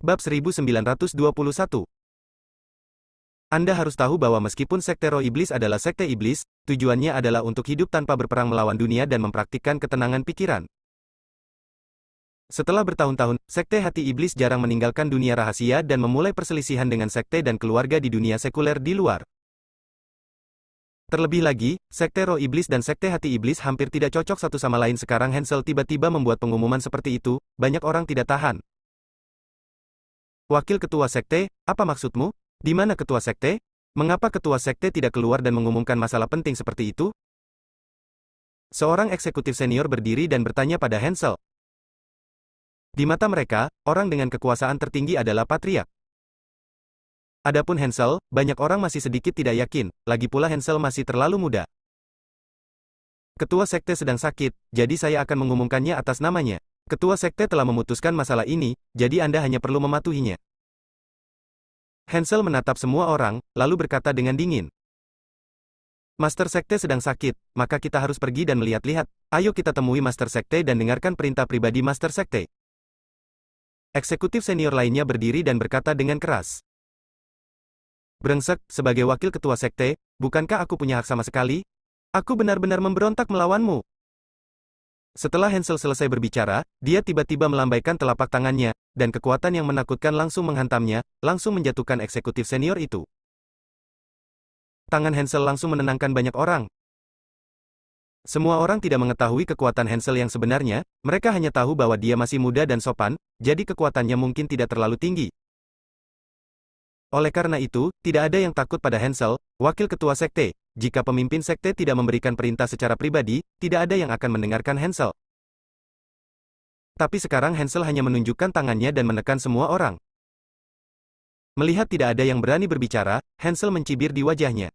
Bab 1921. Anda harus tahu bahwa meskipun sekte Roh Iblis adalah sekte iblis, tujuannya adalah untuk hidup tanpa berperang melawan dunia dan mempraktikkan ketenangan pikiran. Setelah bertahun-tahun, sekte hati iblis jarang meninggalkan dunia rahasia dan memulai perselisihan dengan sekte dan keluarga di dunia sekuler di luar. Terlebih lagi, sekte Roh Iblis dan sekte hati iblis hampir tidak cocok satu sama lain. Sekarang Hansel tiba-tiba membuat pengumuman seperti itu, banyak orang tidak tahan. Wakil ketua sekte, apa maksudmu? Di mana ketua sekte? Mengapa ketua sekte tidak keluar dan mengumumkan masalah penting seperti itu? Seorang eksekutif senior berdiri dan bertanya pada Hansel. Di mata mereka, orang dengan kekuasaan tertinggi adalah patriark. Adapun Hansel, banyak orang masih sedikit tidak yakin, lagi pula Hansel masih terlalu muda. Ketua sekte sedang sakit, jadi saya akan mengumumkannya atas namanya. Ketua sekte telah memutuskan masalah ini, jadi Anda hanya perlu mematuhinya. Hansel menatap semua orang, lalu berkata dengan dingin. Master sekte sedang sakit, maka kita harus pergi dan melihat-lihat. Ayo kita temui Master sekte dan dengarkan perintah pribadi Master sekte. Eksekutif senior lainnya berdiri dan berkata dengan keras. Brengsek, sebagai wakil ketua sekte, bukankah aku punya hak sama sekali? Aku benar-benar memberontak melawanmu. Setelah Hansel selesai berbicara, dia tiba-tiba melambaikan telapak tangannya, dan kekuatan yang menakutkan langsung menghantamnya, langsung menjatuhkan eksekutif senior itu. Tangan Hansel langsung menenangkan banyak orang. Semua orang tidak mengetahui kekuatan Hansel yang sebenarnya, mereka hanya tahu bahwa dia masih muda dan sopan, jadi kekuatannya mungkin tidak terlalu tinggi. Oleh karena itu, tidak ada yang takut pada Hansel, wakil ketua sekte. Jika pemimpin sekte tidak memberikan perintah secara pribadi, tidak ada yang akan mendengarkan Hansel. Tapi sekarang Hansel hanya menunjukkan tangannya dan menekan semua orang. Melihat tidak ada yang berani berbicara, Hansel mencibir di wajahnya.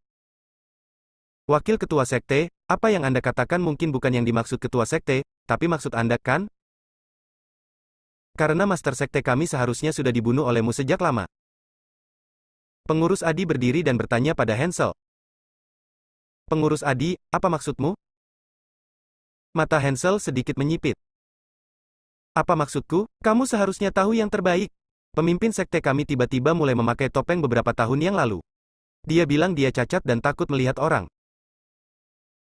Wakil ketua sekte, apa yang Anda katakan mungkin bukan yang dimaksud ketua sekte, tapi maksud Anda kan? Karena master sekte kami seharusnya sudah dibunuh olehmu sejak lama. Pengurus Adi berdiri dan bertanya pada Hansel. Pengurus Adi, apa maksudmu? Mata Hansel sedikit menyipit. Apa maksudku? Kamu seharusnya tahu yang terbaik. Pemimpin sekte kami tiba-tiba mulai memakai topeng beberapa tahun yang lalu. Dia bilang dia cacat dan takut melihat orang.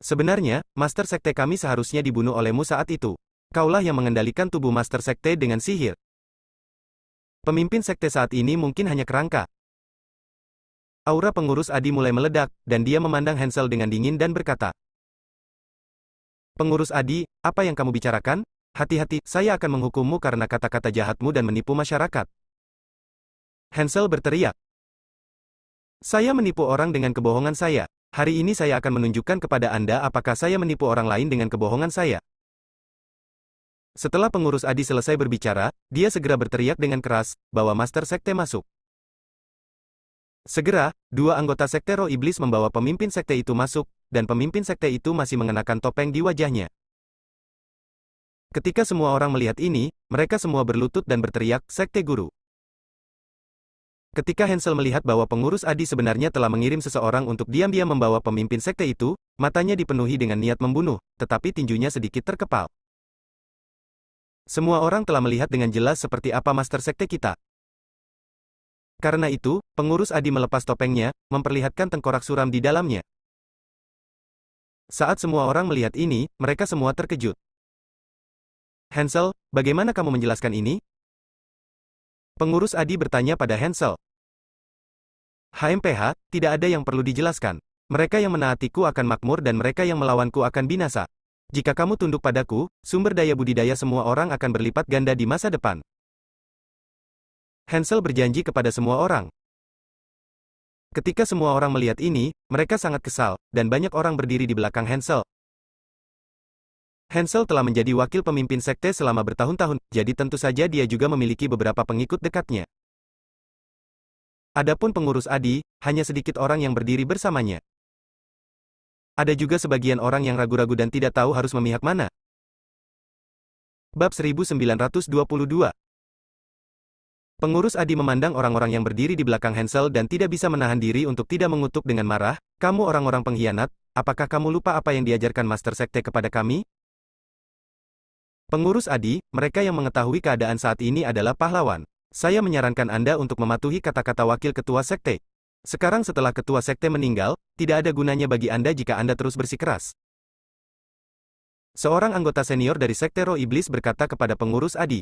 Sebenarnya, master sekte kami seharusnya dibunuh olehmu saat itu. Kaulah yang mengendalikan tubuh master sekte dengan sihir. Pemimpin sekte saat ini mungkin hanya kerangka. Aura pengurus Adi mulai meledak, dan dia memandang Hansel dengan dingin dan berkata. Pengurus Adi, apa yang kamu bicarakan? Hati-hati, saya akan menghukummu karena kata-kata jahatmu dan menipu masyarakat. Hansel berteriak. Saya menipu orang dengan kebohongan saya. Hari ini saya akan menunjukkan kepada Anda apakah saya menipu orang lain dengan kebohongan saya. Setelah pengurus Adi selesai berbicara, dia segera berteriak dengan keras, bahwa master sekte masuk. Segera, dua anggota sekte Roh Iblis membawa pemimpin sekte itu masuk, dan pemimpin sekte itu masih mengenakan topeng di wajahnya. Ketika semua orang melihat ini, mereka semua berlutut dan berteriak, Sekte Guru. Ketika Hansel melihat bahwa pengurus Adi sebenarnya telah mengirim seseorang untuk diam-diam membawa pemimpin sekte itu, matanya dipenuhi dengan niat membunuh, tetapi tinjunya sedikit terkepal. Semua orang telah melihat dengan jelas seperti apa master sekte kita. Karena itu, pengurus Adi melepas topengnya, memperlihatkan tengkorak suram di dalamnya. Saat semua orang melihat ini, mereka semua terkejut. Hansel, bagaimana kamu menjelaskan ini? Pengurus Adi bertanya pada Hansel. HMPH, tidak ada yang perlu dijelaskan. Mereka yang menaatiku akan makmur dan mereka yang melawanku akan binasa. Jika kamu tunduk padaku, sumber daya budidaya semua orang akan berlipat ganda di masa depan. Hansel berjanji kepada semua orang. Ketika semua orang melihat ini, mereka sangat kesal, dan banyak orang berdiri di belakang Hansel. Hansel telah menjadi wakil pemimpin sekte selama bertahun-tahun, jadi tentu saja dia juga memiliki beberapa pengikut dekatnya. Adapun pengurus Adi, hanya sedikit orang yang berdiri bersamanya. Ada juga sebagian orang yang ragu-ragu dan tidak tahu harus memihak mana. Bab 1922. Pengurus Adi memandang orang-orang yang berdiri di belakang Hansel dan tidak bisa menahan diri untuk tidak mengutuk dengan marah, kamu orang-orang pengkhianat, apakah kamu lupa apa yang diajarkan master sekte kepada kami? Pengurus Adi, mereka yang mengetahui keadaan saat ini adalah pahlawan. Saya menyarankan Anda untuk mematuhi kata-kata wakil ketua sekte. Sekarang setelah ketua sekte meninggal, tidak ada gunanya bagi Anda jika Anda terus bersikeras. Seorang anggota senior dari sekte Roh Iblis berkata kepada pengurus Adi.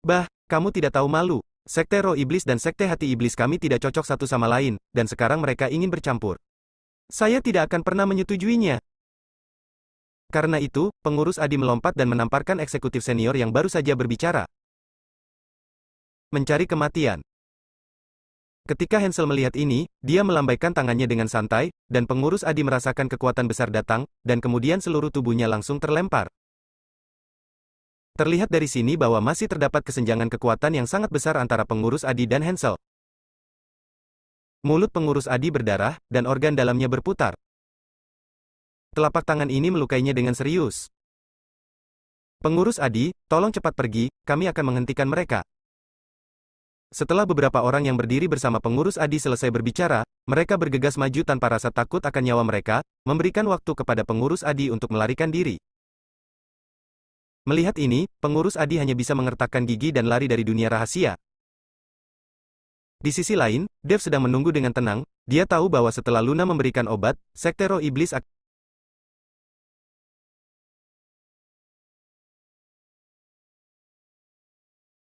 Bah, kamu tidak tahu malu. Sekte Roh Iblis dan sekte Hati Iblis kami tidak cocok satu sama lain, dan sekarang mereka ingin bercampur. Saya tidak akan pernah menyetujuinya. Karena itu, pengurus Adi melompat dan menamparkan eksekutif senior yang baru saja berbicara. Mencari kematian. Ketika Hansel melihat ini, dia melambaikan tangannya dengan santai, dan pengurus Adi merasakan kekuatan besar datang, dan kemudian seluruh tubuhnya langsung terlempar. Terlihat dari sini bahwa masih terdapat kesenjangan kekuatan yang sangat besar antara pengurus Adi dan Hansel. Mulut pengurus Adi berdarah, dan organ dalamnya berputar. Telapak tangan ini melukainya dengan serius. Pengurus Adi, tolong cepat pergi, kami akan menghentikan mereka. Setelah beberapa orang yang berdiri bersama pengurus Adi selesai berbicara, mereka bergegas maju tanpa rasa takut akan nyawa mereka, memberikan waktu kepada pengurus Adi untuk melarikan diri. Melihat ini, pengurus Adi hanya bisa mengertakkan gigi dan lari dari dunia rahasia. Di sisi lain, Dev sedang menunggu dengan tenang, dia tahu bahwa setelah Luna memberikan obat, sekte Roh Iblis akan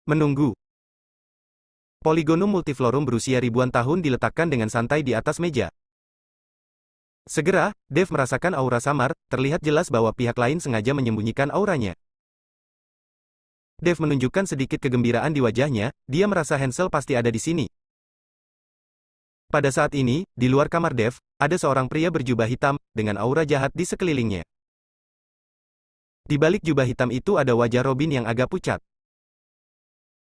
menunggu. Polygonum multiflorum berusia ribuan tahun diletakkan dengan santai di atas meja. Segera, Dev merasakan aura samar, terlihat jelas bahwa pihak lain sengaja menyembunyikan auranya. Dev menunjukkan sedikit kegembiraan di wajahnya, dia merasa Hansel pasti ada di sini. Pada saat ini, di luar kamar Dev, ada seorang pria berjubah hitam, dengan aura jahat di sekelilingnya. Di balik jubah hitam itu ada wajah Robin yang agak pucat.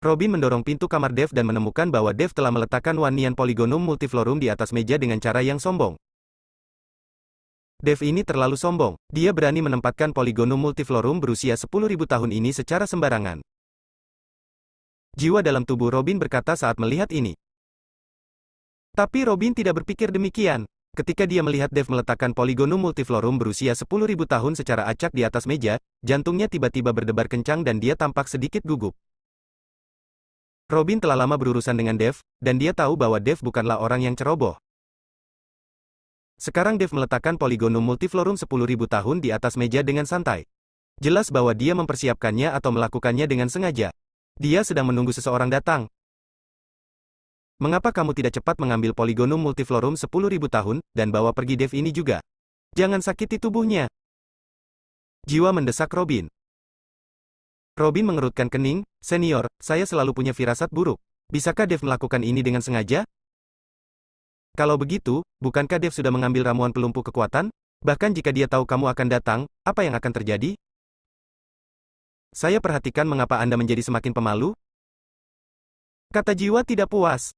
Robin mendorong pintu kamar Dev dan menemukan bahwa Dev telah meletakkan Wanian Polygonum multiflorum di atas meja dengan cara yang sombong. Dev ini terlalu sombong, dia berani menempatkan Polygonum multiflorum berusia 10.000 tahun ini secara sembarangan. Jiwa dalam tubuh Robin berkata saat melihat ini. Tapi Robin tidak berpikir demikian. Ketika dia melihat Dev meletakkan Polygonum multiflorum berusia 10.000 tahun secara acak di atas meja, jantungnya tiba-tiba berdebar kencang dan dia tampak sedikit gugup. Robin telah lama berurusan dengan Dev, dan dia tahu bahwa Dev bukanlah orang yang ceroboh. Sekarang Dev meletakkan Polygonum multiflorum 10.000 tahun di atas meja dengan santai. Jelas bahwa dia mempersiapkannya atau melakukannya dengan sengaja. Dia sedang menunggu seseorang datang. Mengapa kamu tidak cepat mengambil Polygonum multiflorum 10.000 tahun, dan bawa pergi Dev ini juga? Jangan sakiti tubuhnya. Jiwa mendesak Robin. Robin mengerutkan kening, senior, saya selalu punya firasat buruk. Bisakah Dev melakukan ini dengan sengaja? Kalau begitu, bukankah Dev sudah mengambil ramuan pelumpuh kekuatan? Bahkan jika dia tahu kamu akan datang, apa yang akan terjadi? Saya perhatikan mengapa Anda menjadi semakin pemalu? Kata jiwa tidak puas.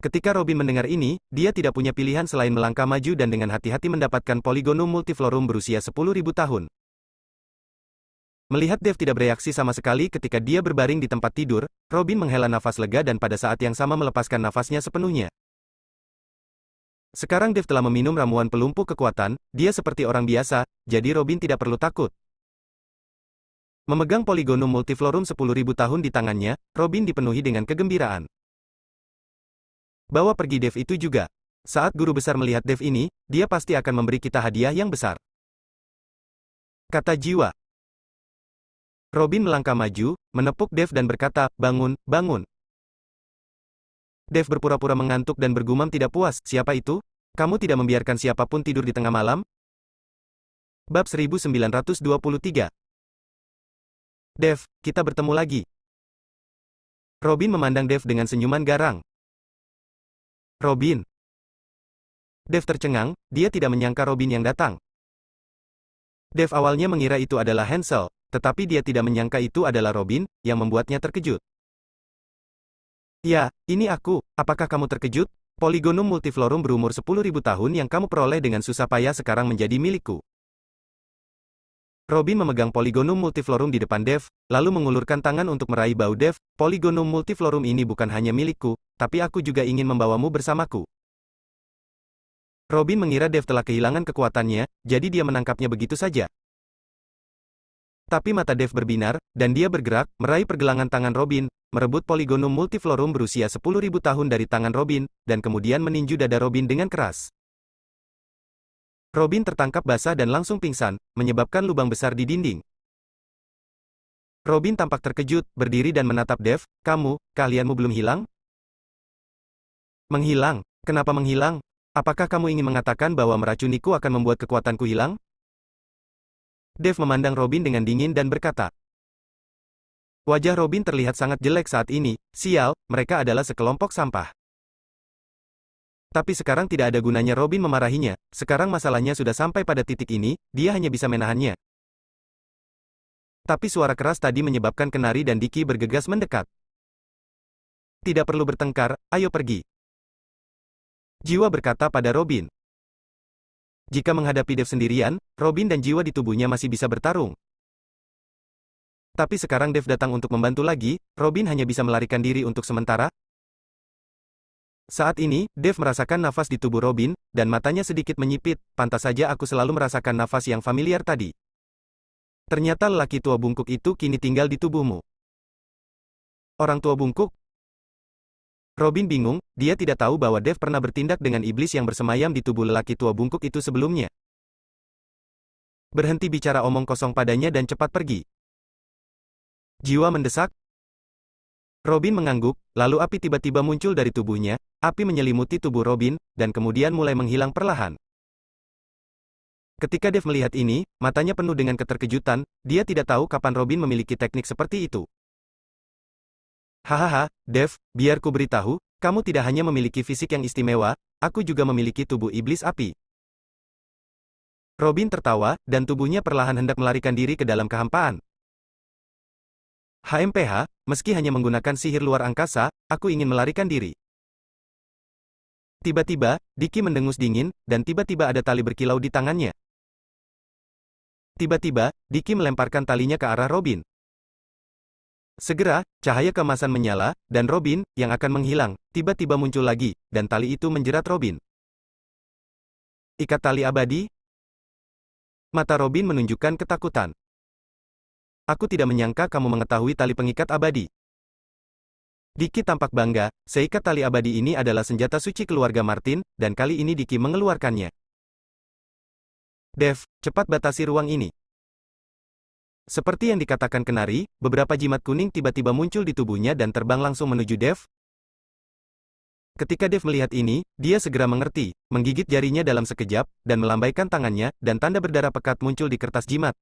Ketika Robin mendengar ini, dia tidak punya pilihan selain melangkah maju dan dengan hati-hati mendapatkan Polygonum multiflorum berusia 10.000 tahun. Melihat Dev tidak bereaksi sama sekali ketika dia berbaring di tempat tidur, Robin menghela nafas lega dan pada saat yang sama melepaskan nafasnya sepenuhnya. Sekarang Dev telah meminum ramuan pelumpuh kekuatan, dia seperti orang biasa, jadi Robin tidak perlu takut. Memegang Polygonum multiflorum 10.000 tahun di tangannya, Robin dipenuhi dengan kegembiraan. Bawa pergi Dev itu juga. Saat guru besar melihat Dev ini, dia pasti akan memberi kita hadiah yang besar. Kata jiwa. Robin melangkah maju, menepuk Dev dan berkata, bangun, bangun. Dev berpura-pura mengantuk dan bergumam tidak puas, siapa itu? Kamu tidak membiarkan siapapun tidur di tengah malam? Bab 1923. Dev, kita bertemu lagi. Robin memandang Dev dengan senyuman garang. Robin. Dev tercengang, dia tidak menyangka Robin yang datang. Dev awalnya mengira itu adalah Hansel, tetapi dia tidak menyangka itu adalah Robin, yang membuatnya terkejut. Ya, ini aku, apakah kamu terkejut? Polygonum multiflorum berumur 10.000 tahun yang kamu peroleh dengan susah payah sekarang menjadi milikku. Robin memegang Polygonum multiflorum di depan Dev, lalu mengulurkan tangan untuk meraih bahu Dev. Polygonum multiflorum ini bukan hanya milikku, tapi aku juga ingin membawamu bersamaku. Robin mengira Dev telah kehilangan kekuatannya, jadi dia menangkapnya begitu saja. Tapi mata Dev berbinar, dan dia bergerak, meraih pergelangan tangan Robin, merebut Polygonum Multiflorum berusia 10.000 tahun dari tangan Robin, dan kemudian meninju dada Robin dengan keras. Robin tertangkap basah dan langsung pingsan, menyebabkan lubang besar di dinding. Robin tampak terkejut, berdiri dan menatap Dev, kalianmu belum hilang? Menghilang? Kenapa menghilang? Apakah kamu ingin mengatakan bahwa meracuniku akan membuat kekuatanku hilang? Dev memandang Robin dengan dingin dan berkata. Wajah Robin terlihat sangat jelek saat ini, sial, mereka adalah sekelompok sampah. Tapi sekarang tidak ada gunanya Robin memarahinya, sekarang masalahnya sudah sampai pada titik ini, dia hanya bisa menahannya. Tapi suara keras tadi menyebabkan Kenari dan Diki bergegas mendekat. Tidak perlu bertengkar, ayo pergi. Jiwa berkata pada Robin. Jika menghadapi Dev sendirian, Robin dan jiwa di tubuhnya masih bisa bertarung. Tapi sekarang Dev datang untuk membantu lagi, Robin hanya bisa melarikan diri untuk sementara. Saat ini, Dev merasakan nafas di tubuh Robin, dan matanya sedikit menyipit, pantas saja aku selalu merasakan nafas yang familiar tadi. Ternyata lelaki tua bungkuk itu kini tinggal di tubuhmu. Orang tua bungkuk? Robin bingung, dia tidak tahu bahwa Dev pernah bertindak dengan iblis yang bersemayam di tubuh lelaki tua bungkuk itu sebelumnya. Berhenti bicara omong kosong padanya dan cepat pergi. Jiwa mendesak. Robin mengangguk, lalu api tiba-tiba muncul dari tubuhnya, api menyelimuti tubuh Robin, dan kemudian mulai menghilang perlahan. Ketika Dev melihat ini, matanya penuh dengan keterkejutan, dia tidak tahu kapan Robin memiliki teknik seperti itu. Hahaha, Dev, biar ku beritahu, kamu tidak hanya memiliki fisik yang istimewa, aku juga memiliki tubuh iblis api. Robin tertawa, dan tubuhnya perlahan hendak melarikan diri ke dalam kehampaan. HMPH, meski hanya menggunakan sihir luar angkasa, aku ingin melarikan diri. Tiba-tiba, Diki mendengus dingin, dan tiba-tiba ada tali berkilau di tangannya. Tiba-tiba, Diki melemparkan talinya ke arah Robin. Segera, cahaya keemasan menyala, dan Robin, yang akan menghilang, tiba-tiba muncul lagi, dan tali itu menjerat Robin. Ikat tali abadi? Mata Robin menunjukkan ketakutan. Aku tidak menyangka kamu mengetahui tali pengikat abadi. Diki tampak bangga, seikat tali abadi ini adalah senjata suci keluarga Martin, dan kali ini Diki mengeluarkannya. Dev, cepat batasi ruang ini. Seperti yang dikatakan Kenari, beberapa jimat kuning tiba-tiba muncul di tubuhnya dan terbang langsung menuju Dev. Ketika Dev melihat ini, dia segera mengerti, menggigit jarinya dalam sekejap, dan melambaikan tangannya, dan tanda berdarah pekat muncul di kertas jimat.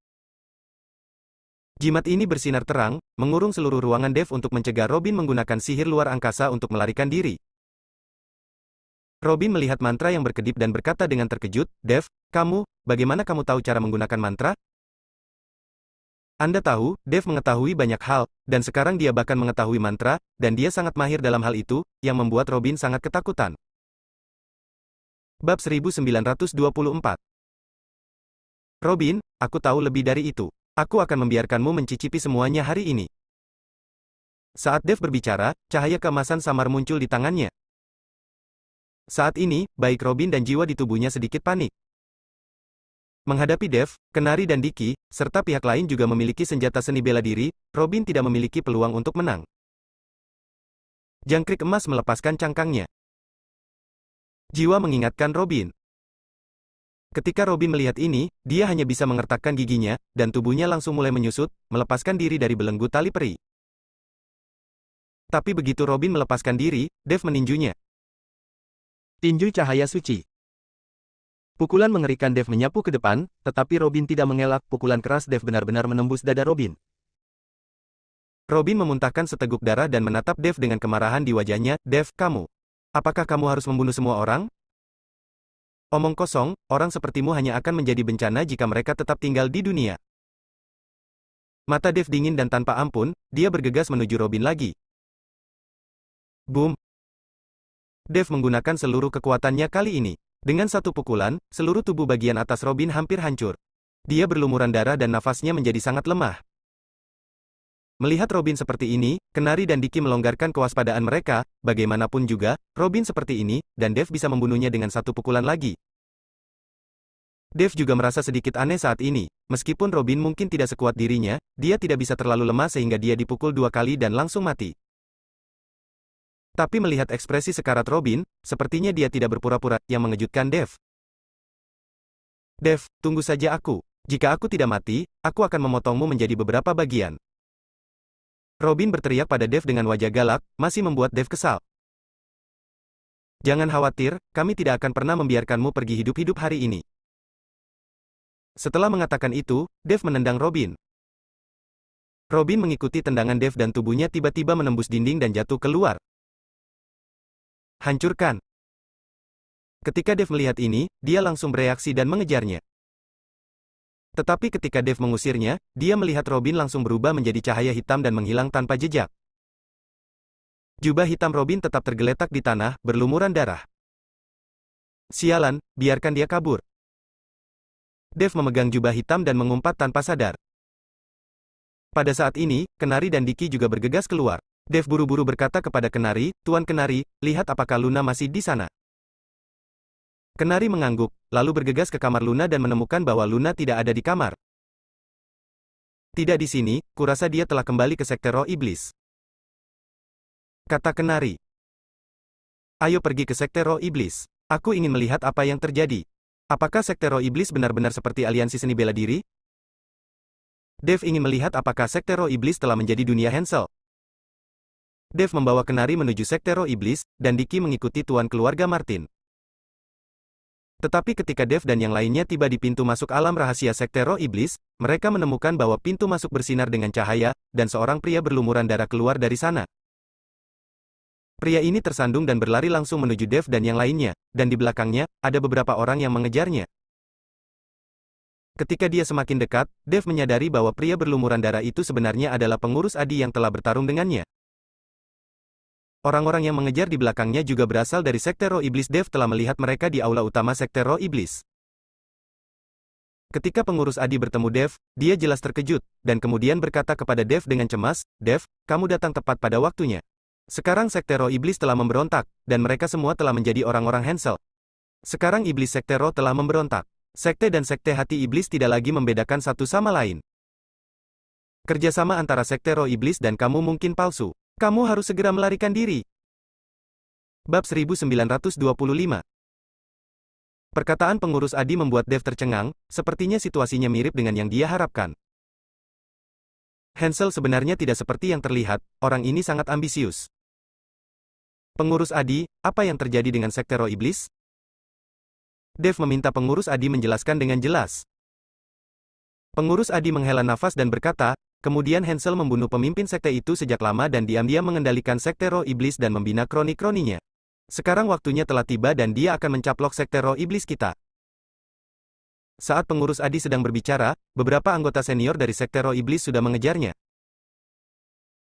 Jimat ini bersinar terang, mengurung seluruh ruangan Dev untuk mencegah Robin menggunakan sihir luar angkasa untuk melarikan diri. Robin melihat mantra yang berkedip dan berkata dengan terkejut, Dev, bagaimana kamu tahu cara menggunakan mantra? Anda tahu, Dev mengetahui banyak hal, dan sekarang dia bahkan mengetahui mantra, dan dia sangat mahir dalam hal itu, yang membuat Robin sangat ketakutan. Bab 1924. Robin, aku tahu lebih dari itu. Aku akan membiarkanmu mencicipi semuanya hari ini. Saat Dev berbicara, cahaya keemasan samar muncul di tangannya. Saat ini, baik Robin dan jiwa di tubuhnya sedikit panik. Menghadapi Dev, Kenari dan Diki, serta pihak lain juga memiliki senjata seni bela diri, Robin tidak memiliki peluang untuk menang. Jangkrik emas melepaskan cangkangnya. Jiwa mengingatkan Robin. Ketika Robin melihat ini, dia hanya bisa mengertakkan giginya, dan tubuhnya langsung mulai menyusut, melepaskan diri dari belenggu tali peri. Tapi begitu Robin melepaskan diri, Dev meninjunya. Tinju cahaya suci. Pukulan mengerikan Dev menyapu ke depan, tetapi Robin tidak mengelak, pukulan keras Dev benar-benar menembus dada Robin. Robin memuntahkan seteguk darah dan menatap Dev dengan kemarahan di wajahnya, Dev, apakah kamu harus membunuh semua orang? Omong kosong, orang sepertimu hanya akan menjadi bencana jika mereka tetap tinggal di dunia. Mata Dev dingin dan tanpa ampun, dia bergegas menuju Robin lagi. Boom! Dev menggunakan seluruh kekuatannya kali ini. Dengan satu pukulan, seluruh tubuh bagian atas Robin hampir hancur. Dia berlumuran darah dan nafasnya menjadi sangat lemah. Melihat Robin seperti ini, Kenari dan Diki melonggarkan kewaspadaan mereka, bagaimanapun juga, Robin seperti ini, dan Dev bisa membunuhnya dengan satu pukulan lagi. Dev juga merasa sedikit aneh saat ini. Meskipun Robin mungkin tidak sekuat dirinya, dia tidak bisa terlalu lemah sehingga dia dipukul 2 kali dan langsung mati. Tapi melihat ekspresi sekarat Robin, sepertinya dia tidak berpura-pura, yang mengejutkan Dev. Dev, tunggu saja aku. Jika aku tidak mati, aku akan memotongmu menjadi beberapa bagian. Robin berteriak pada Dev dengan wajah galak, masih membuat Dev kesal. Jangan khawatir, kami tidak akan pernah membiarkanmu pergi hidup-hidup hari ini. Setelah mengatakan itu, Dev menendang Robin. Robin mengikuti tendangan Dev dan tubuhnya tiba-tiba menembus dinding dan jatuh keluar. Hancurkan. Ketika Dev melihat ini, dia langsung bereaksi dan mengejarnya. Tetapi ketika Dev mengusirnya, dia melihat Robin langsung berubah menjadi cahaya hitam dan menghilang tanpa jejak. Jubah hitam Robin tetap tergeletak di tanah, berlumuran darah. Sialan, biarkan dia kabur. Dev memegang jubah hitam dan mengumpat tanpa sadar. Pada saat ini, Kenari dan Diki juga bergegas keluar. Dev buru-buru berkata kepada Kenari, "Tuan Kenari, lihat apakah Luna masih di sana." Kenari mengangguk, lalu bergegas ke kamar Luna dan menemukan bahwa Luna tidak ada di kamar. Tidak di sini, kurasa dia telah kembali ke sekte roh iblis. Kata Kenari. Ayo pergi ke sekte roh iblis. Aku ingin melihat apa yang terjadi. Apakah sekte roh iblis benar-benar seperti aliansi seni bela diri? Dev ingin melihat apakah sekte roh iblis telah menjadi dunia Hansel. Dev membawa Kenari menuju sekte roh iblis, dan Diki mengikuti tuan keluarga Martin. Tetapi ketika Dev dan yang lainnya tiba di pintu masuk alam rahasia sekte roh iblis, mereka menemukan bahwa pintu masuk bersinar dengan cahaya, dan seorang pria berlumuran darah keluar dari sana. Pria ini tersandung dan berlari langsung menuju Dev dan yang lainnya, dan di belakangnya, ada beberapa orang yang mengejarnya. Ketika dia semakin dekat, Dev menyadari bahwa pria berlumuran darah itu sebenarnya adalah pengurus Adi yang telah bertarung dengannya. Orang-orang yang mengejar di belakangnya juga berasal dari sekte roh iblis. Dev telah melihat mereka di aula utama sekte roh iblis. Ketika pengurus Adi bertemu Dev, dia jelas terkejut, dan kemudian berkata kepada Dev dengan cemas, "Dev, kamu datang tepat pada waktunya. Sekarang sekte roh iblis telah memberontak, dan mereka semua telah menjadi orang-orang Hansel. Sekarang iblis sekte roh telah memberontak. Sekte dan sekte hati iblis tidak lagi membedakan satu sama lain. Kerjasama antara sekte roh iblis dan kamu mungkin palsu. Kamu harus segera melarikan diri." Bab 1925. Perkataan pengurus Adi membuat Dev tercengang, sepertinya situasinya mirip dengan yang dia harapkan. Hansel sebenarnya tidak seperti yang terlihat, orang ini sangat ambisius. Pengurus Adi, apa yang terjadi dengan sekte roh iblis? Dev meminta pengurus Adi menjelaskan dengan jelas. Pengurus Adi menghela nafas dan berkata, "Kemudian Hansel membunuh pemimpin sekte itu sejak lama dan diam-diam mengendalikan sekte roh iblis dan membina kroni-kroninya. Sekarang waktunya telah tiba dan dia akan mencaplok sekte roh iblis kita." Saat pengurus Adi sedang berbicara, beberapa anggota senior dari sekte roh iblis sudah mengejarnya.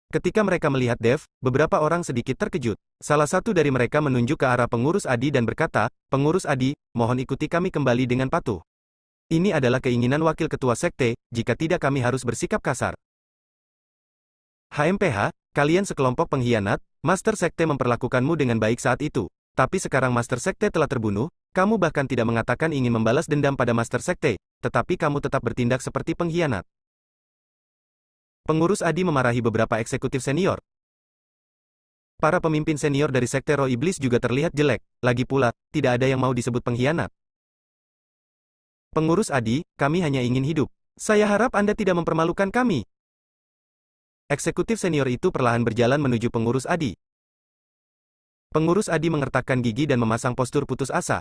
Ketika mereka melihat Dev, beberapa orang sedikit terkejut. Salah satu dari mereka menunjuk ke arah pengurus Adi dan berkata, "Pengurus Adi, mohon ikuti kami kembali dengan patuh. Ini adalah keinginan wakil ketua sekte, jika tidak kami harus bersikap kasar." HMPH, kalian sekelompok pengkhianat, Master Sekte memperlakukanmu dengan baik saat itu. Tapi sekarang Master Sekte telah terbunuh, kamu bahkan tidak mengatakan ingin membalas dendam pada Master Sekte, tetapi kamu tetap bertindak seperti pengkhianat. Pengurus Adi memarahi beberapa eksekutif senior. Para pemimpin senior dari sekte roh iblis juga terlihat jelek, lagi pula, tidak ada yang mau disebut pengkhianat. Pengurus Adi, kami hanya ingin hidup. Saya harap Anda tidak mempermalukan kami. Eksekutif senior itu perlahan berjalan menuju pengurus Adi. Pengurus Adi mengertakkan gigi dan memasang postur putus asa.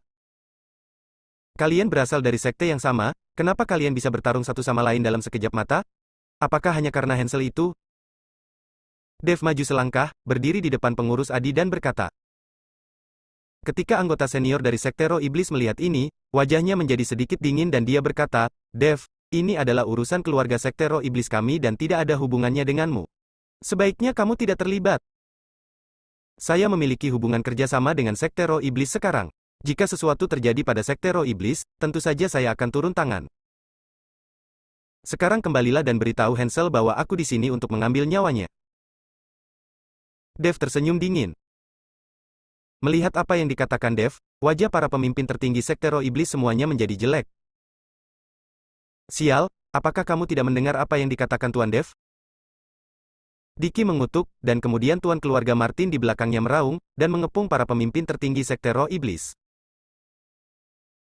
Kalian berasal dari sekte yang sama, kenapa kalian bisa bertarung satu sama lain dalam sekejap mata? Apakah hanya karena Hansel itu? Dev maju selangkah, berdiri di depan pengurus Adi dan berkata. Ketika anggota senior dari sekte roh iblis melihat ini, wajahnya menjadi sedikit dingin dan dia berkata, "Dev, ini adalah urusan keluarga sekte roh iblis kami dan tidak ada hubungannya denganmu. Sebaiknya kamu tidak terlibat. Saya memiliki hubungan kerjasama dengan sekte roh iblis sekarang. Jika sesuatu terjadi pada sekte roh iblis, tentu saja saya akan turun tangan. Sekarang kembalilah dan beritahu Hansel bahwa aku di sini untuk mengambil nyawanya." Dev tersenyum dingin. Melihat apa yang dikatakan Dev, wajah para pemimpin tertinggi sekte roh iblis semuanya menjadi jelek. Sial, apakah kamu tidak mendengar apa yang dikatakan Tuan Dev? Diki mengutuk, dan kemudian Tuan keluarga Martin di belakangnya meraung, dan mengepung para pemimpin tertinggi Sekte Roh Iblis.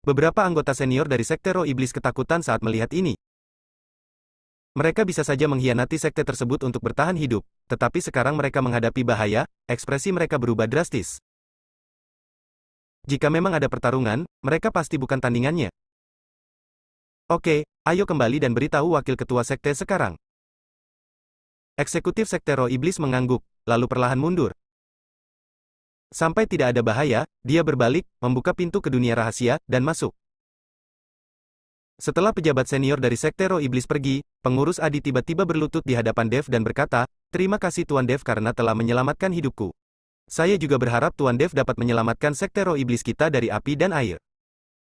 Beberapa anggota senior dari Sekte Roh Iblis ketakutan saat melihat ini. Mereka bisa saja mengkhianati sekte tersebut untuk bertahan hidup, tetapi sekarang mereka menghadapi bahaya, ekspresi mereka berubah drastis. Jika memang ada pertarungan, mereka pasti bukan tandingannya. Oke, ayo kembali dan beritahu wakil ketua sekte sekarang. Eksekutif Sekte Roh Iblis mengangguk, lalu perlahan mundur. Sampai tidak ada bahaya, dia berbalik, membuka pintu ke dunia rahasia, dan masuk. Setelah pejabat senior dari Sekte Roh Iblis pergi, pengurus Adi tiba-tiba berlutut di hadapan Dev dan berkata, "Terima kasih Tuan Dev karena telah menyelamatkan hidupku. Saya juga berharap Tuan Dev dapat menyelamatkan Sekte Roh Iblis kita dari api dan air.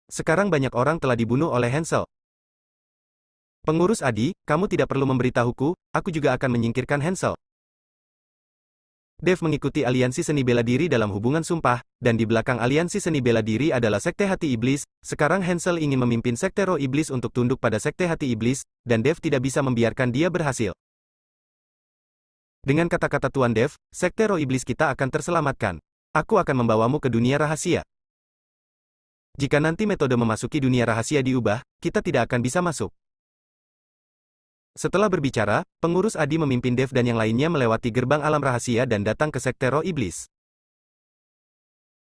Sekarang banyak orang telah dibunuh oleh Hansel." Pengurus Adi, kamu tidak perlu memberitahuku, aku juga akan menyingkirkan Hansel. Dev mengikuti aliansi seni bela diri dalam hubungan sumpah, dan di belakang aliansi seni bela diri adalah Sekte Hati Iblis. Sekarang Hansel ingin memimpin Sekte Roh Iblis untuk tunduk pada Sekte Hati Iblis, dan Dev tidak bisa membiarkan dia berhasil. Dengan kata-kata Tuan Dev, Sekte Roh Iblis kita akan terselamatkan. Aku akan membawamu ke dunia rahasia. Jika nanti metode memasuki dunia rahasia diubah, kita tidak akan bisa masuk. Setelah berbicara, pengurus Adi memimpin Dev dan yang lainnya melewati gerbang alam rahasia dan datang ke Sekte Roh Iblis.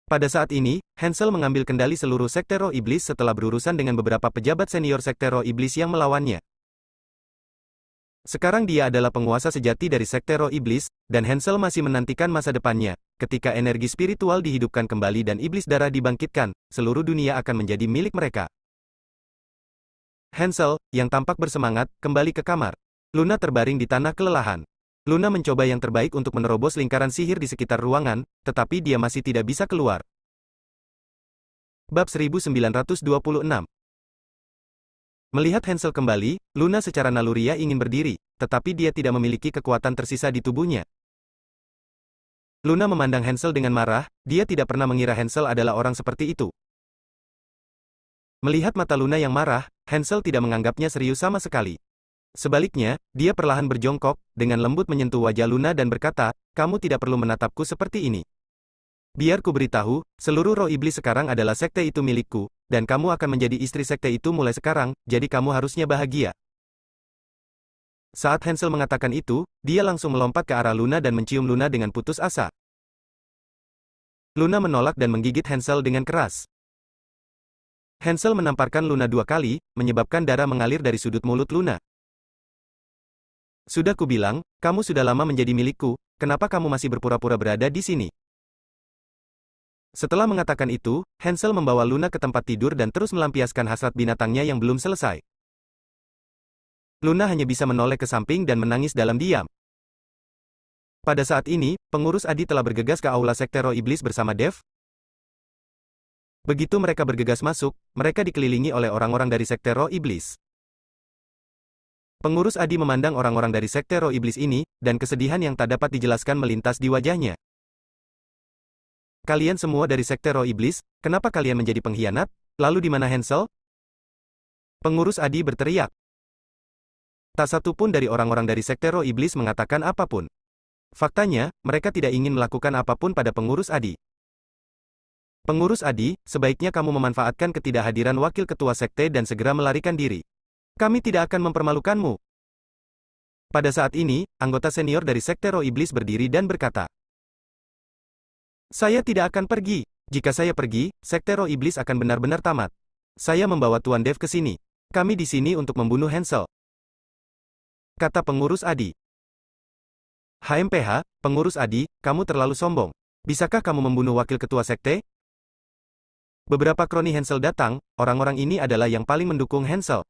Pada saat ini, Hansel mengambil kendali seluruh Sekte Roh Iblis setelah berurusan dengan beberapa pejabat senior Sekte Roh Iblis yang melawannya. Sekarang dia adalah penguasa sejati dari Sekte Roh Iblis, dan Hansel masih menantikan masa depannya. Ketika energi spiritual dihidupkan kembali dan iblis darah dibangkitkan, seluruh dunia akan menjadi milik mereka. Hansel, yang tampak bersemangat, kembali ke kamar. Luna terbaring di tanah kelelahan. Luna mencoba yang terbaik untuk menerobos lingkaran sihir di sekitar ruangan, tetapi dia masih tidak bisa keluar. Bab 1926. Melihat Hansel kembali, Luna secara naluriah ingin berdiri, tetapi dia tidak memiliki kekuatan tersisa di tubuhnya. Luna memandang Hansel dengan marah, dia tidak pernah mengira Hansel adalah orang seperti itu. Melihat mata Luna yang marah, Hansel tidak menganggapnya serius sama sekali. Sebaliknya, dia perlahan berjongkok, dengan lembut menyentuh wajah Luna dan berkata, "Kamu tidak perlu menatapku seperti ini. Biar ku beritahu, seluruh roh iblis sekarang adalah sekte itu milikku, dan kamu akan menjadi istri sekte itu mulai sekarang, jadi kamu harusnya bahagia." Saat Hansel mengatakan itu, dia langsung melompat ke arah Luna dan mencium Luna dengan putus asa. Luna menolak dan menggigit Hansel dengan keras. Hansel menamparkan Luna 2 kali, menyebabkan darah mengalir dari sudut mulut Luna. "Sudah kubilang, kamu sudah lama menjadi milikku, kenapa kamu masih berpura-pura berada di sini?" Setelah mengatakan itu, Hansel membawa Luna ke tempat tidur dan terus melampiaskan hasrat binatangnya yang belum selesai. Luna hanya bisa menoleh ke samping dan menangis dalam diam. Pada saat ini, pengurus Adi telah bergegas ke aula Sekte Roh Iblis bersama Dev. Begitu mereka bergegas masuk, mereka dikelilingi oleh orang-orang dari Sekte Roh Iblis. Pengurus Adi memandang orang-orang dari Sekte Roh Iblis ini, dan kesedihan yang tak dapat dijelaskan melintas di wajahnya. "Kalian semua dari Sekte Roh Iblis, kenapa kalian menjadi pengkhianat? Lalu di mana Hansel?" Pengurus Adi berteriak. Tak satu pun dari orang-orang dari Sekte Roh Iblis mengatakan apapun. Faktanya, mereka tidak ingin melakukan apapun pada pengurus Adi. "Pengurus Adi, sebaiknya kamu memanfaatkan ketidakhadiran wakil ketua sekte dan segera melarikan diri. Kami tidak akan mempermalukanmu." Pada saat ini, anggota senior dari Sekte Roh Iblis berdiri dan berkata, "Saya tidak akan pergi. Jika saya pergi, Sekte Roh Iblis akan benar-benar tamat. Saya membawa Tuan Dev ke sini. Kami di sini untuk membunuh Hansel," kata pengurus Adi. "HMPH, pengurus Adi, kamu terlalu sombong. Bisakah kamu membunuh wakil ketua sekte?" Beberapa kroni Hansel datang, orang-orang ini adalah yang paling mendukung Hansel.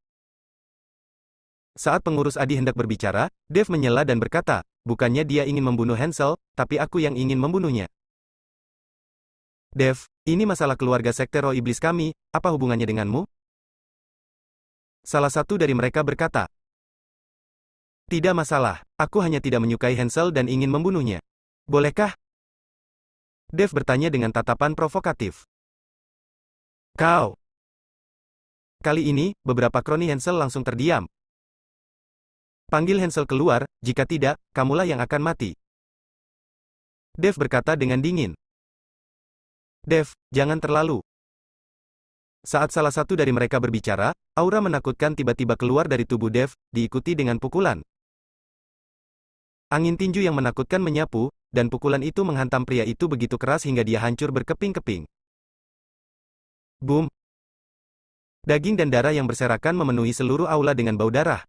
Saat pengurus Adi hendak berbicara, Dev menyela dan berkata, "Bukannya dia ingin membunuh Hansel, tapi aku yang ingin membunuhnya." "Dev, ini masalah keluarga Sekte Roh Iblis kami, apa hubungannya denganmu?" Salah satu dari mereka berkata, "Tidak masalah, aku hanya tidak menyukai Hansel dan ingin membunuhnya. Bolehkah?" Dev bertanya dengan tatapan provokatif. "Kau Kali ini, beberapa kroni Hansel langsung terdiam. Panggil Hansel keluar, jika tidak, kamulah yang akan mati. Dev berkata dengan dingin. Dev, jangan terlalu. Saat salah satu dari mereka berbicara, aura menakutkan tiba-tiba keluar dari tubuh Dev, diikuti dengan pukulan. Angin tinju yang menakutkan menyapu, dan pukulan itu menghantam pria itu begitu keras hingga dia hancur berkeping-keping. Boom! Daging dan darah yang berserakan memenuhi seluruh aula dengan bau darah.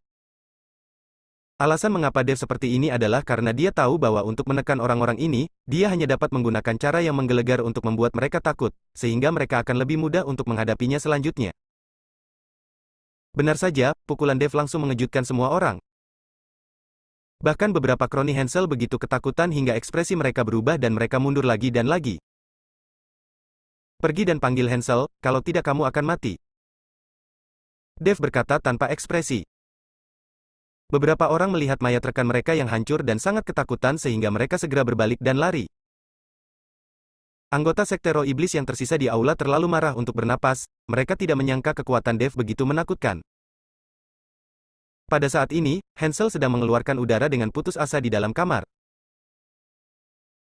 Alasan mengapa Dev seperti ini adalah karena dia tahu bahwa untuk menekan orang-orang ini, dia hanya dapat menggunakan cara yang menggelegar untuk membuat mereka takut, sehingga mereka akan lebih mudah untuk menghadapinya selanjutnya. Benar saja, pukulan Dev langsung mengejutkan semua orang. Bahkan beberapa kroni Hansel begitu ketakutan hingga ekspresi mereka berubah dan mereka mundur lagi dan lagi. Pergi dan panggil Hansel, kalau tidak kamu akan mati. Dev berkata tanpa ekspresi. Beberapa orang melihat mayat rekan mereka yang hancur dan sangat ketakutan sehingga mereka segera berbalik dan lari. Anggota sekte roh iblis yang tersisa di aula terlalu marah untuk bernapas, mereka tidak menyangka kekuatan Dev begitu menakutkan. Pada saat ini, Hansel sedang mengeluarkan udara dengan putus asa di dalam kamar.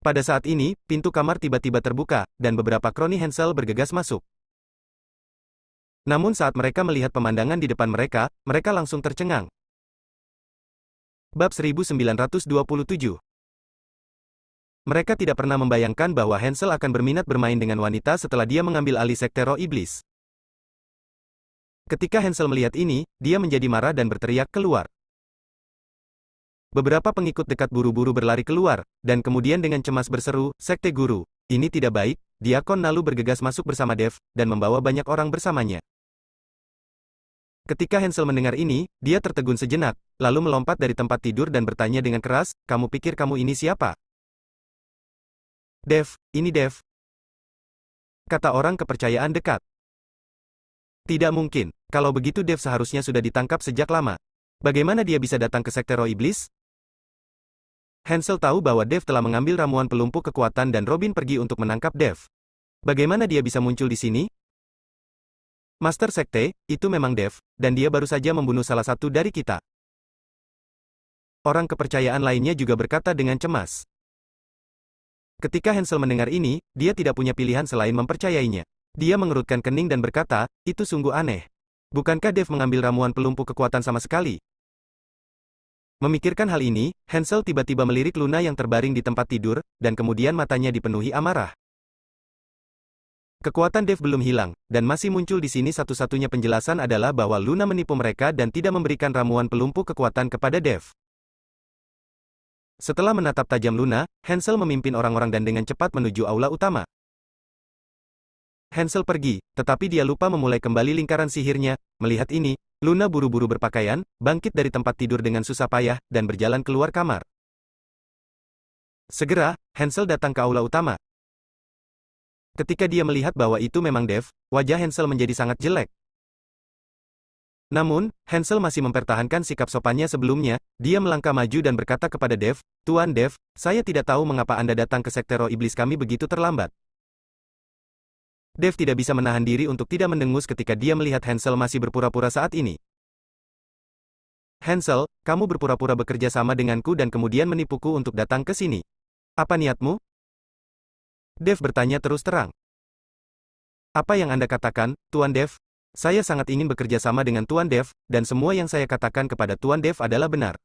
Pada saat ini, pintu kamar tiba-tiba terbuka, dan beberapa kroni Hansel bergegas masuk. Namun saat mereka melihat pemandangan di depan mereka, mereka langsung tercengang. Bab 1927. Mereka tidak pernah membayangkan bahwa Hansel akan berminat bermain dengan wanita setelah dia mengambil alih sekte roh iblis. Ketika Hansel melihat ini, dia menjadi marah dan berteriak keluar. Beberapa pengikut dekat buru-buru berlari keluar, dan kemudian dengan cemas berseru, "Sekte Guru, ini tidak baik." Diakon Nalu bergegas masuk bersama Dev, dan membawa banyak orang bersamanya. Ketika Hansel mendengar ini, dia tertegun sejenak, lalu melompat dari tempat tidur dan bertanya dengan keras, "Kamu pikir kamu ini siapa?" "Dev, ini Dev," kata orang kepercayaan dekat. Tidak mungkin, kalau begitu Dev seharusnya sudah ditangkap sejak lama. Bagaimana dia bisa datang ke sekte roh iblis? Hansel tahu bahwa Dev telah mengambil ramuan pelumpuh kekuatan dan Robin pergi untuk menangkap Dev. Bagaimana dia bisa muncul di sini? Master Sekte, itu memang Dev, dan dia baru saja membunuh salah satu dari kita. Orang kepercayaan lainnya juga berkata dengan cemas. Ketika Hansel mendengar ini, dia tidak punya pilihan selain mempercayainya. Dia mengerutkan kening dan berkata, itu sungguh aneh. Bukankah Dev mengambil ramuan pelumpuh kekuatan sama sekali? Memikirkan hal ini, Hansel tiba-tiba melirik Luna yang terbaring di tempat tidur, dan kemudian matanya dipenuhi amarah. Kekuatan Dev belum hilang, dan masih muncul di sini satu-satunya penjelasan adalah bahwa Luna menipu mereka dan tidak memberikan ramuan pelumpuh kekuatan kepada Dev. Setelah menatap tajam Luna, Hansel memimpin orang-orang dan dengan cepat menuju aula utama. Hansel pergi, tetapi dia lupa memulai kembali lingkaran sihirnya. Melihat ini, Luna buru-buru berpakaian, bangkit dari tempat tidur dengan susah payah, dan berjalan keluar kamar. Segera, Hansel datang ke aula utama. Ketika dia melihat bahwa itu memang Dev, wajah Hansel menjadi sangat jelek. Namun, Hansel masih mempertahankan sikap sopannya sebelumnya. Dia melangkah maju dan berkata kepada Dev, "Tuan Dev, saya tidak tahu mengapa Anda datang ke sekte roh iblis kami begitu terlambat." Dev tidak bisa menahan diri untuk tidak mendengus ketika dia melihat Hansel masih berpura-pura saat ini. "Hansel, kamu berpura-pura bekerja sama denganku dan kemudian menipuku untuk datang ke sini. Apa niatmu?" Dev bertanya terus terang. "Apa yang Anda katakan, Tuan Dev? Saya sangat ingin bekerja sama dengan Tuan Dev, dan semua yang saya katakan kepada Tuan Dev adalah benar.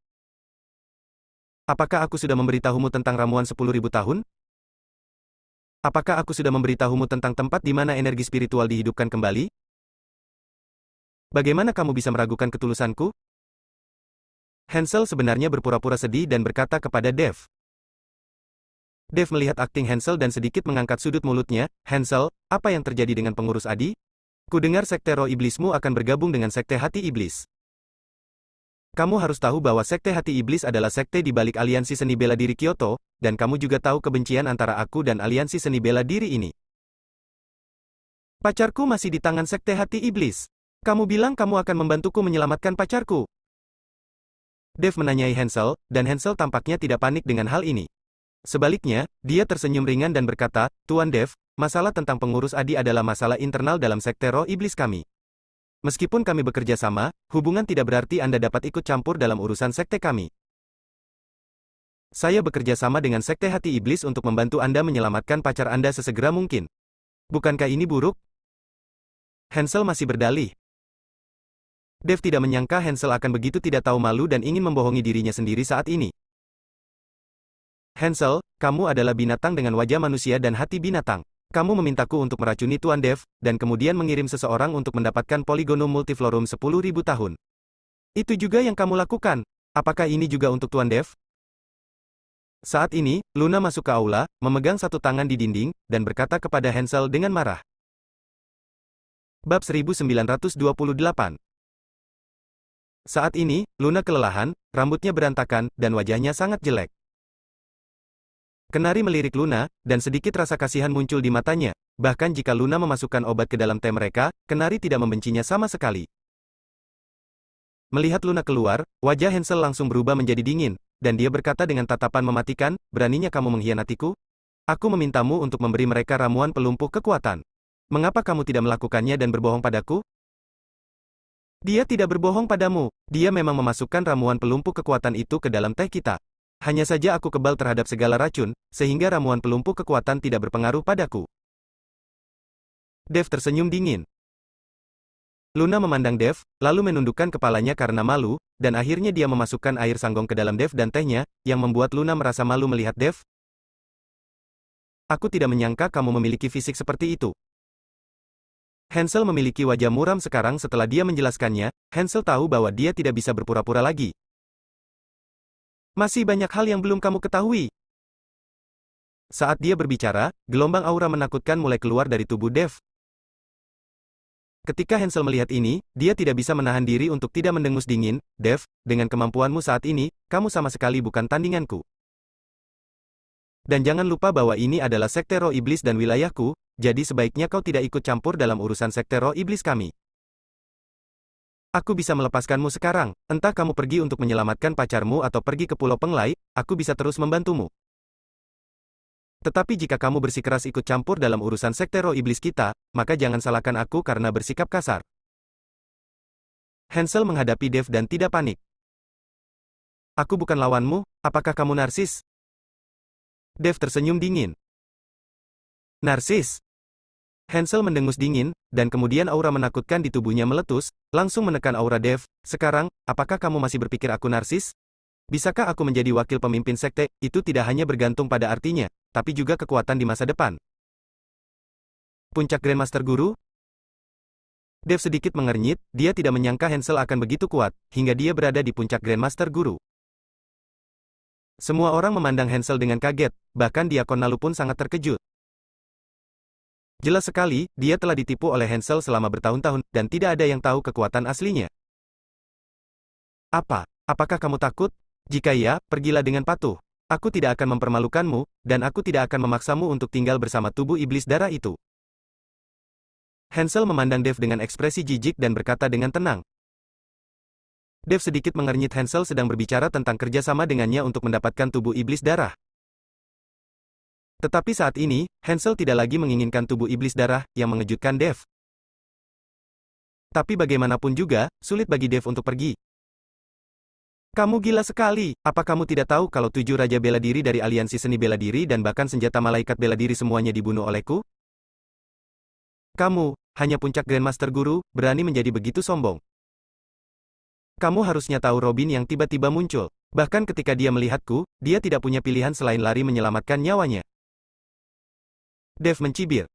Apakah aku sudah memberitahumu tentang ramuan 10.000 tahun? Apakah aku sudah memberitahumu tentang tempat di mana energi spiritual dihidupkan kembali? Bagaimana kamu bisa meragukan ketulusanku?" Hansel sebenarnya berpura-pura sedih dan berkata kepada Dev. Dev melihat akting Hansel dan sedikit mengangkat sudut mulutnya. "Hansel, apa yang terjadi dengan pengurus Adi? Kudengar sekte roh iblismu akan bergabung dengan sekte hati iblis. Kamu harus tahu bahwa sekte hati iblis adalah sekte di balik aliansi seni bela diri Kyoto, dan kamu juga tahu kebencian antara aku dan aliansi seni bela diri ini. Pacarku masih di tangan sekte hati iblis. Kamu bilang kamu akan membantuku menyelamatkan pacarku?" Dev menanyai Hansel, dan Hansel tampaknya tidak panik dengan hal ini. Sebaliknya, dia tersenyum ringan dan berkata, "Tuan Dev, masalah tentang pengurus Adi adalah masalah internal dalam sekte roh iblis kami. Meskipun kami bekerja sama, hubungan tidak berarti Anda dapat ikut campur dalam urusan sekte kami. Saya bekerja sama dengan Sekte Hati Iblis untuk membantu Anda menyelamatkan pacar Anda sesegera mungkin. Bukankah ini buruk? Hansel masih berdalih. Dev tidak menyangka Hansel akan begitu tidak tahu malu dan ingin membohongi dirinya sendiri saat ini. Hansel, kamu adalah binatang dengan wajah manusia dan hati binatang. Kamu memintaku untuk meracuni Tuan Dev, dan kemudian mengirim seseorang untuk mendapatkan Polygonum Multiflorum 10.000 tahun. Itu juga yang kamu lakukan. Apakah ini juga untuk Tuan Dev? Saat ini, Luna masuk ke aula, memegang satu tangan di dinding, dan berkata kepada Hansel dengan marah. Bab 1928. Saat ini, Luna kelelahan, rambutnya berantakan, dan wajahnya sangat jelek. Kenari melirik Luna, dan sedikit rasa kasihan muncul di matanya. Bahkan jika Luna memasukkan obat ke dalam teh mereka, Kenari tidak membencinya sama sekali. Melihat Luna keluar, wajah Hansel langsung berubah menjadi dingin, dan dia berkata dengan tatapan mematikan, beraninya kamu mengkhianatiku? Aku memintamu untuk memberi mereka ramuan pelumpuh kekuatan. Mengapa kamu tidak melakukannya dan berbohong padaku? Dia tidak berbohong padamu, dia memang memasukkan ramuan pelumpuh kekuatan itu ke dalam teh kita. Hanya saja aku kebal terhadap segala racun, sehingga ramuan pelumpuh kekuatan tidak berpengaruh padaku. Dev tersenyum dingin. Luna memandang Dev, lalu menundukkan kepalanya karena malu, dan akhirnya dia memasukkan air sanggong ke dalam Dev dan tehnya, yang membuat Luna merasa malu melihat Dev. Aku tidak menyangka kamu memiliki fisik seperti itu. Hansel memiliki wajah muram sekarang setelah dia menjelaskannya. Hansel tahu bahwa dia tidak bisa berpura-pura lagi. Masih banyak hal yang belum kamu ketahui. Saat dia berbicara, gelombang aura menakutkan mulai keluar dari tubuh Dev. Ketika Hansel melihat ini, dia tidak bisa menahan diri untuk tidak mendengus dingin. Dev, dengan kemampuanmu saat ini, kamu sama sekali bukan tandinganku. Dan jangan lupa bahwa ini adalah sekte roh iblis dan wilayahku, jadi sebaiknya kau tidak ikut campur dalam urusan sekte roh iblis kami. Aku bisa melepaskanmu sekarang, entah kamu pergi untuk menyelamatkan pacarmu atau pergi ke Pulau Penglai, aku bisa terus membantumu. Tetapi jika kamu bersikeras ikut campur dalam urusan sekte roh iblis kita, maka jangan salahkan aku karena bersikap kasar. Hansel menghadapi Dev dan tidak panik. Aku bukan lawanmu, apakah kamu narsis? Dev tersenyum dingin. Narsis? Hansel mendengus dingin, dan kemudian aura menakutkan di tubuhnya meletus, langsung menekan aura Dev. Sekarang, apakah kamu masih berpikir aku narsis? Bisakah aku menjadi wakil pemimpin sekte? Itu tidak hanya bergantung pada artinya, tapi juga kekuatan di masa depan. Puncak Grandmaster Guru? Dev sedikit mengernyit, dia tidak menyangka Hansel akan begitu kuat, hingga dia berada di puncak Grandmaster Guru. Semua orang memandang Hansel dengan kaget, bahkan Diakon Nalu pun sangat terkejut. Jelas sekali, dia telah ditipu oleh Hansel selama bertahun-tahun, dan tidak ada yang tahu kekuatan aslinya. Apakah kamu takut? Jika iya, pergilah dengan patuh. Aku tidak akan mempermalukanmu, dan aku tidak akan memaksamu untuk tinggal bersama tubuh iblis darah itu. Hansel memandang Dev dengan ekspresi jijik dan berkata dengan tenang. Dev sedikit mengernyit Hansel sedang berbicara tentang kerjasama dengannya untuk mendapatkan tubuh iblis darah. Tetapi saat ini, Hansel tidak lagi menginginkan tubuh iblis darah, yang mengejutkan Dev. Tapi bagaimanapun juga, sulit bagi Dev untuk pergi. Kamu gila sekali, apa kamu tidak tahu kalau 7 Raja Bela Diri dari Aliansi Seni Bela Diri dan bahkan senjata malaikat bela diri semuanya dibunuh olehku? Kamu, hanya puncak Grandmaster Guru, berani menjadi begitu sombong. Kamu harusnya tahu Robin yang tiba-tiba muncul. Bahkan ketika dia melihatku, dia tidak punya pilihan selain lari menyelamatkan nyawanya. Dev mencibir.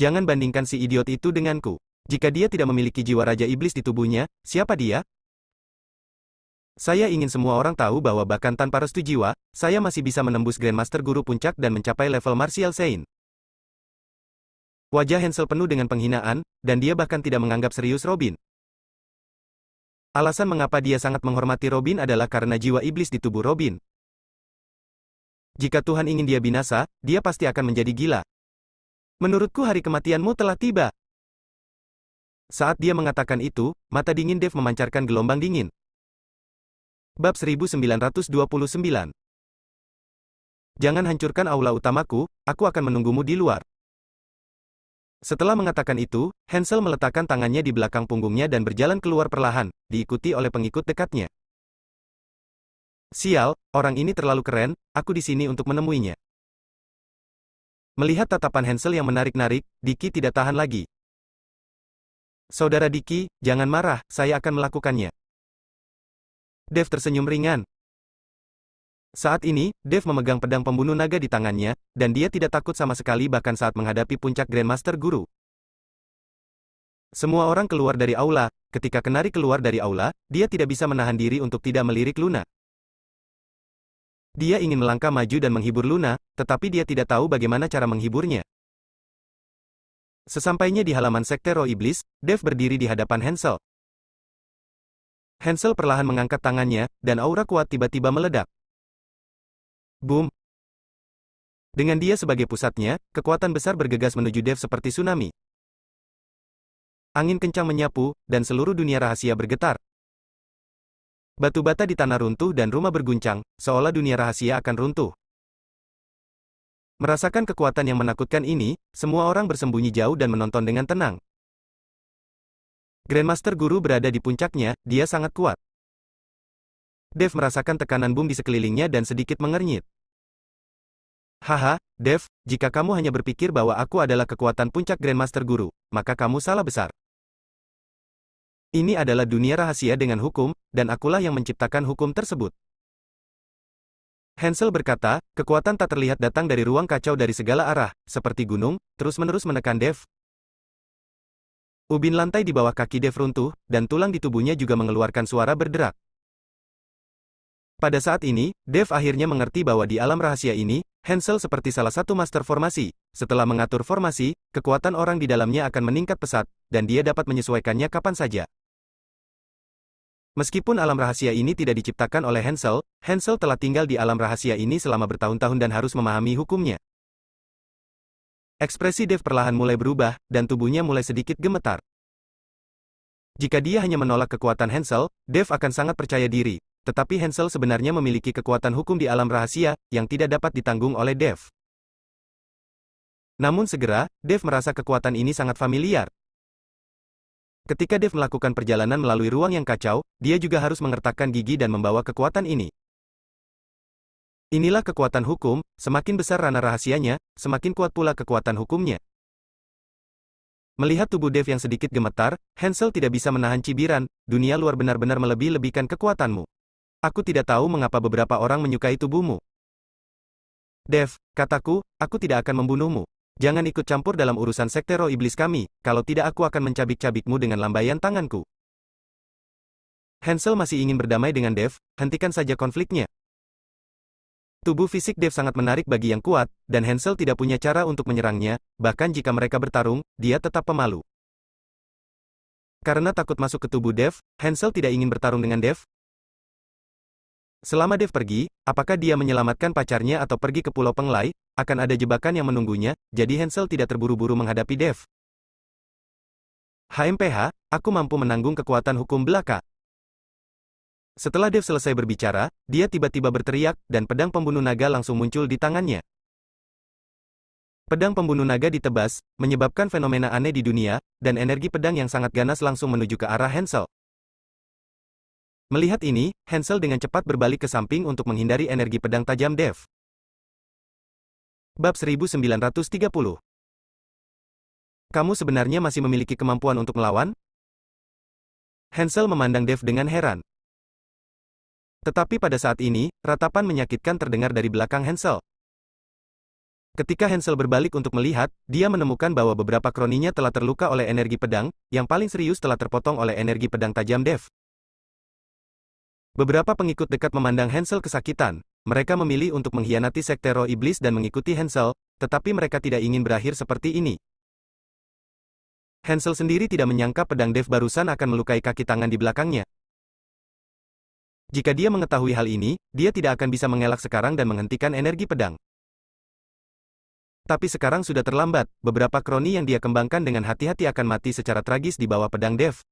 Jangan bandingkan si idiot itu denganku. Jika dia tidak memiliki jiwa Raja Iblis di tubuhnya, siapa dia? Saya ingin semua orang tahu bahwa bahkan tanpa restu jiwa, saya masih bisa menembus Grandmaster Guru Puncak dan mencapai level Martial Saint. Wajah Hansel penuh dengan penghinaan, dan dia bahkan tidak menganggap serius Robin. Alasan mengapa dia sangat menghormati Robin adalah karena jiwa iblis di tubuh Robin. Jika Tuhan ingin dia binasa, dia pasti akan menjadi gila. Menurutku hari kematianmu telah tiba. Saat dia mengatakan itu, mata dingin Dev memancarkan gelombang dingin. Bab 1929. Jangan hancurkan aula utamaku, aku akan menunggumu di luar. Setelah mengatakan itu, Hansel meletakkan tangannya di belakang punggungnya dan berjalan keluar perlahan, diikuti oleh pengikut dekatnya. Sial, orang ini terlalu keren, aku di sini untuk menemuinya. Melihat tatapan Hansel yang menarik-narik, Diki tidak tahan lagi. Saudara Diki, jangan marah, saya akan melakukannya. Dev tersenyum ringan. Saat ini, Dev memegang pedang pembunuh naga di tangannya, dan dia tidak takut sama sekali bahkan saat menghadapi puncak Grandmaster Guru. Semua orang keluar dari aula. Ketika Kenari keluar dari aula, dia tidak bisa menahan diri untuk tidak melirik Luna. Dia ingin melangkah maju dan menghibur Luna, tetapi dia tidak tahu bagaimana cara menghiburnya. Sesampainya di halaman Sekte Roh Iblis, Dev berdiri di hadapan Hansel. Hansel perlahan mengangkat tangannya, dan aura kuat tiba-tiba meledak. Boom! Dengan dia sebagai pusatnya, kekuatan besar bergegas menuju Dev seperti tsunami. Angin kencang menyapu, dan seluruh dunia rahasia bergetar. Batu bata di tanah runtuh dan rumah berguncang, seolah dunia rahasia akan runtuh. Merasakan kekuatan yang menakutkan ini, semua orang bersembunyi jauh dan menonton dengan tenang. Grandmaster Guru berada di puncaknya, dia sangat kuat. Dev merasakan tekanan boom di sekelilingnya dan sedikit mengernyit. Haha, Dev, jika kamu hanya berpikir bahwa aku adalah kekuatan puncak Grandmaster Guru, maka kamu salah besar. Ini adalah dunia rahasia dengan hukum, dan akulah yang menciptakan hukum tersebut. Hansel berkata, kekuatan tak terlihat datang dari ruang kacau dari segala arah, seperti gunung, terus-menerus menekan Dev. Ubin lantai di bawah kaki Dev runtuh, dan tulang di tubuhnya juga mengeluarkan suara berderak. Pada saat ini, Dev akhirnya mengerti bahwa di alam rahasia ini, Hansel seperti salah satu master formasi. Setelah mengatur formasi, kekuatan orang di dalamnya akan meningkat pesat, dan dia dapat menyesuaikannya kapan saja. Meskipun alam rahasia ini tidak diciptakan oleh Hansel, Hansel telah tinggal di alam rahasia ini selama bertahun-tahun dan harus memahami hukumnya. Ekspresi Dev perlahan mulai berubah, dan tubuhnya mulai sedikit gemetar. Jika dia hanya menolak kekuatan Hansel, Dev akan sangat percaya diri. Tetapi Hansel sebenarnya memiliki kekuatan hukum di alam rahasia, yang tidak dapat ditanggung oleh Dev. Namun segera, Dev merasa kekuatan ini sangat familiar. Ketika Dev melakukan perjalanan melalui ruang yang kacau, dia juga harus mengertakkan gigi dan membawa kekuatan ini. Inilah kekuatan hukum, semakin besar ranah rahasianya, semakin kuat pula kekuatan hukumnya. Melihat tubuh Dev yang sedikit gemetar, Hansel tidak bisa menahan cibiran, dunia luar benar-benar melebih-lebihkan kekuatanmu. Aku tidak tahu mengapa beberapa orang menyukai tubuhmu. Dev, kataku, aku tidak akan membunuhmu. Jangan ikut campur dalam urusan Sekte Roh Iblis kami, kalau tidak aku akan mencabik-cabikmu dengan lambaian tanganku. Hansel masih ingin berdamai dengan Dev, hentikan saja konfliknya. Tubuh fisik Dev sangat menarik bagi yang kuat, dan Hansel tidak punya cara untuk menyerangnya, bahkan jika mereka bertarung, dia tetap pemalu. Karena takut masuk ke tubuh Dev, Hansel tidak ingin bertarung dengan Dev. Selama Dev pergi, apakah dia menyelamatkan pacarnya atau pergi ke Pulau Penglai, akan ada jebakan yang menunggunya, jadi Hansel tidak terburu-buru menghadapi Dev. HMPH, aku mampu menanggung kekuatan hukum belaka. Setelah Dev selesai berbicara, dia tiba-tiba berteriak, dan pedang pembunuh naga langsung muncul di tangannya. Pedang pembunuh naga ditebas, menyebabkan fenomena aneh di dunia, dan energi pedang yang sangat ganas langsung menuju ke arah Hansel. Melihat ini, Hansel dengan cepat berbalik ke samping untuk menghindari energi pedang tajam Dev. Bab 1930. Kamu sebenarnya masih memiliki kemampuan untuk melawan? Hansel memandang Dev dengan heran. Tetapi pada saat ini, ratapan menyakitkan terdengar dari belakang Hansel. Ketika Hansel berbalik untuk melihat, dia menemukan bahwa beberapa kroninya telah terluka oleh energi pedang, yang paling serius telah terpotong oleh energi pedang tajam Dev. Beberapa pengikut dekat memandang Hansel kesakitan. Mereka memilih untuk mengkhianati Sekte Roh Iblis dan mengikuti Hansel, tetapi mereka tidak ingin berakhir seperti ini. Hansel sendiri tidak menyangka pedang Dev barusan akan melukai kaki tangan di belakangnya. Jika dia mengetahui hal ini, dia tidak akan bisa mengelak sekarang dan menghentikan energi pedang. Tapi sekarang sudah terlambat, beberapa kroni yang dia kembangkan dengan hati-hati akan mati secara tragis di bawah pedang Dev.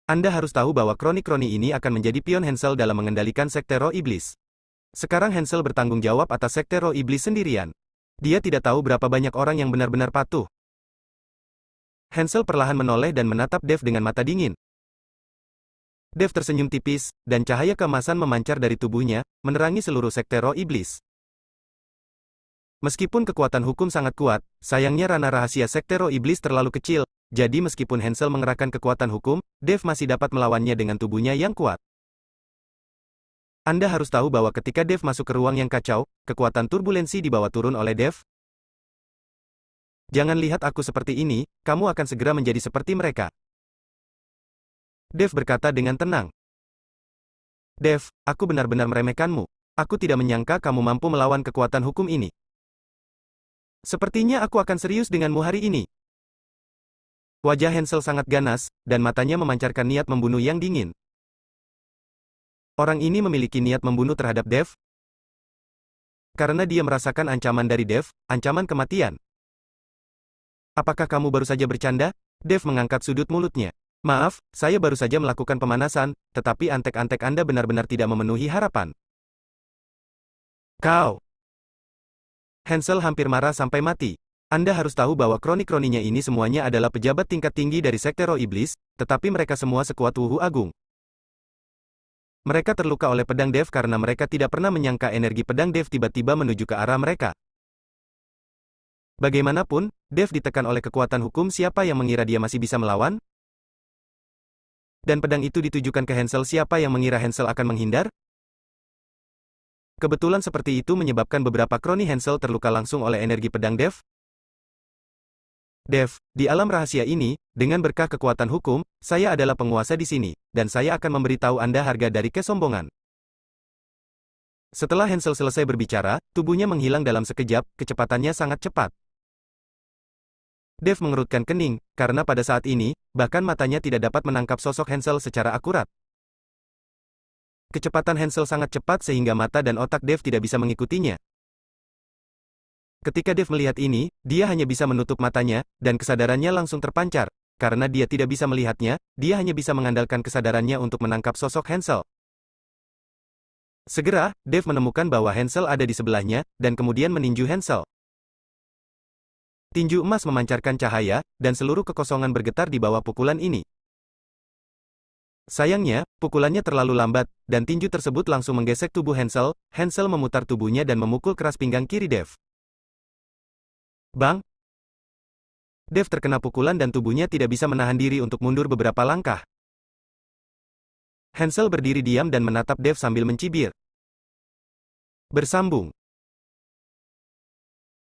Anda harus tahu bahwa kroni-kroni ini akan menjadi pion Hansel dalam mengendalikan Sekte Roh Iblis. Sekarang Hansel bertanggung jawab atas Sekte Roh Iblis sendirian. Dia tidak tahu berapa banyak orang yang benar-benar patuh. Hansel perlahan menoleh dan menatap Dev dengan mata dingin. Dev tersenyum tipis, dan cahaya keemasan memancar dari tubuhnya, menerangi seluruh sekte roh iblis. Meskipun kekuatan hukum sangat kuat, sayangnya ranah rahasia sekte roh iblis terlalu kecil, jadi meskipun Hansel mengerahkan kekuatan hukum, Dev masih dapat melawannya dengan tubuhnya yang kuat. Anda harus tahu bahwa ketika Dev masuk ke ruang yang kacau, kekuatan turbulensi dibawa turun oleh Dev. Jangan lihat aku seperti ini, kamu akan segera menjadi seperti mereka. Dev berkata dengan tenang. Dev, aku benar-benar meremehkanmu. Aku tidak menyangka kamu mampu melawan kekuatan hukum ini. Sepertinya aku akan serius denganmu hari ini. Wajah Hansel sangat ganas, dan matanya memancarkan niat membunuh yang dingin. Orang ini memiliki niat membunuh terhadap Dev? Karena dia merasakan ancaman dari Dev, ancaman kematian. Apakah kamu baru saja bercanda? Dev mengangkat sudut mulutnya. Maaf, saya baru saja melakukan pemanasan, tetapi antek-antek Anda benar-benar tidak memenuhi harapan. Kau! Hansel hampir marah sampai mati. Anda harus tahu bahwa kroni-kroninya ini semuanya adalah pejabat tingkat tinggi dari sekte roh iblis, tetapi mereka semua sekuat Wuhu Agung. Mereka terluka oleh pedang Dev karena mereka tidak pernah menyangka energi pedang Dev tiba-tiba menuju ke arah mereka. Bagaimanapun, Dev ditekan oleh kekuatan hukum. Siapa yang mengira dia masih bisa melawan? Dan pedang itu ditujukan ke Hansel. Siapa yang mengira Hansel akan menghindar? Kebetulan seperti itu menyebabkan beberapa kroni Hansel terluka langsung oleh energi pedang Dev. Dev, di alam rahasia ini, dengan berkah kekuatan hukum, saya adalah penguasa di sini, dan saya akan memberitahu Anda harga dari kesombongan. Setelah Hansel selesai berbicara, tubuhnya menghilang dalam sekejap, kecepatannya sangat cepat. Dev mengerutkan kening, karena pada saat ini, bahkan matanya tidak dapat menangkap sosok Hansel secara akurat. Kecepatan Hansel sangat cepat sehingga mata dan otak Dev tidak bisa mengikutinya. Ketika Dev melihat ini, dia hanya bisa menutup matanya, dan kesadarannya langsung terpancar. Karena dia tidak bisa melihatnya, dia hanya bisa mengandalkan kesadarannya untuk menangkap sosok Hansel. Segera, Dev menemukan bahwa Hansel ada di sebelahnya, dan kemudian meninju Hansel. Tinju emas memancarkan cahaya, dan seluruh kekosongan bergetar di bawah pukulan ini. Sayangnya, pukulannya terlalu lambat, dan tinju tersebut langsung menggesek tubuh Hansel. Hansel memutar tubuhnya dan memukul keras pinggang kiri Dev. Bang! Dev terkena pukulan dan tubuhnya tidak bisa menahan diri untuk mundur beberapa langkah. Hansel berdiri diam dan menatap Dev sambil mencibir. Bersambung.